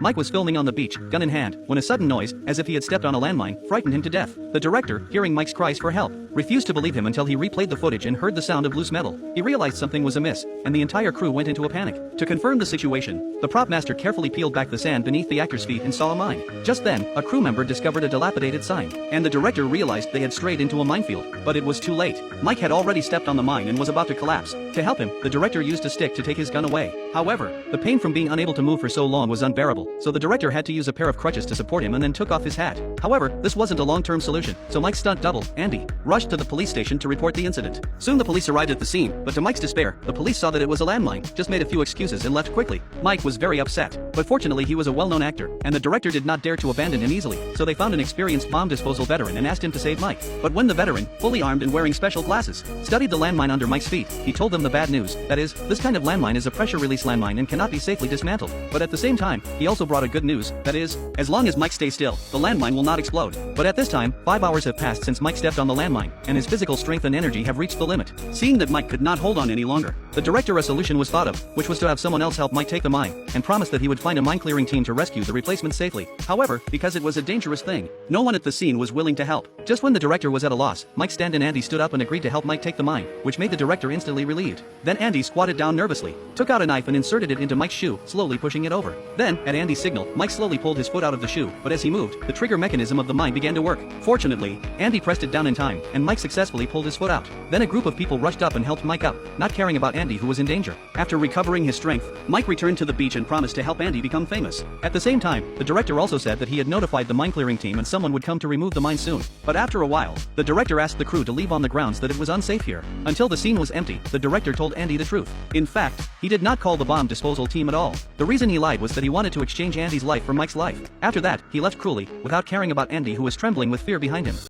Mike was filming on the beach, gun in hand, when a sudden noise, as if he had stepped on a landmine, frightened him to death. The director, hearing Mike's cries for help, refused to believe him until he replayed the footage and heard the sound of loose metal. He realized something was amiss, and the entire crew went into a panic. To confirm the situation, the prop master carefully peeled back the sand beneath the actor's feet and saw a mine. Just then, a crew member discovered a dilapidated sign, and the director realized they had strayed into a minefield. But it was too late. Mike had already stepped on the mine and was about to collapse. To help him, the director used a stick to take his gun away. However, the pain from being unable to move for so long was unbearable, so the director had to use a pair of crutches to support him and then took off his hat. However, this wasn't a long-term solution, so Mike's stunt double, Andy, rushed to the police station to report the incident. Soon the police arrived at the scene, but to Mike's despair, the police saw that it was a landmine, just made a few excuses and left quickly. Mike was very upset, but fortunately he was a well-known actor, and the director did not dare to abandon him easily, so they found an experienced bomb disposal veteran and asked him to save Mike. But when the veteran, fully armed and wearing special glasses, studied the landmine under Mike's feet, he told them the bad news, that is, this kind of landmine is a pressure-release landmine and cannot be safely dismantled. But at the same time, he also brought a good news, that is, as long as Mike stays still, the landmine will not explode. But at this time, 5 hours have passed since Mike stepped on the landmine, and his physical strength and energy have reached the limit. Seeing that Mike could not hold on any longer, the director a solution was thought of, which was to have someone else help Mike take the mine, and promised that he would find a mine-clearing team to rescue the replacement safely. However, because it was a dangerous thing, no one at the scene was willing to help. Just when the director was at a loss, Mike's stand-in Andy stood up and agreed to help Mike take the mine, which made the director instantly relieved. Then Andy squatted down nervously, took out a knife and inserted it into Mike's shoe, slowly pushing it over. Then, at Andy's signal, Mike slowly pulled his foot out of the shoe, but as he moved, the trigger mechanism of the mine began to work. Fortunately, Andy pressed it down in time, and Mike successfully pulled his foot out. Then a group of people rushed up and helped Mike up, not caring about Andy who was in danger. After recovering his strength, Mike returned to the beach and promised to help Andy become famous. At the same time, the director also said that he had notified the mine-clearing team and someone would come to remove the mine soon. But after a while, the director asked the crew to leave on the grounds that it was unsafe here. Until the scene was empty, the director told Andy the truth. In fact, he did not call the bomb disposal team at all. The reason he lied was that he wanted to exchange Andy's life for Mike's life. After that, he left cruelly, without caring about Andy who was trembling with fear behind him.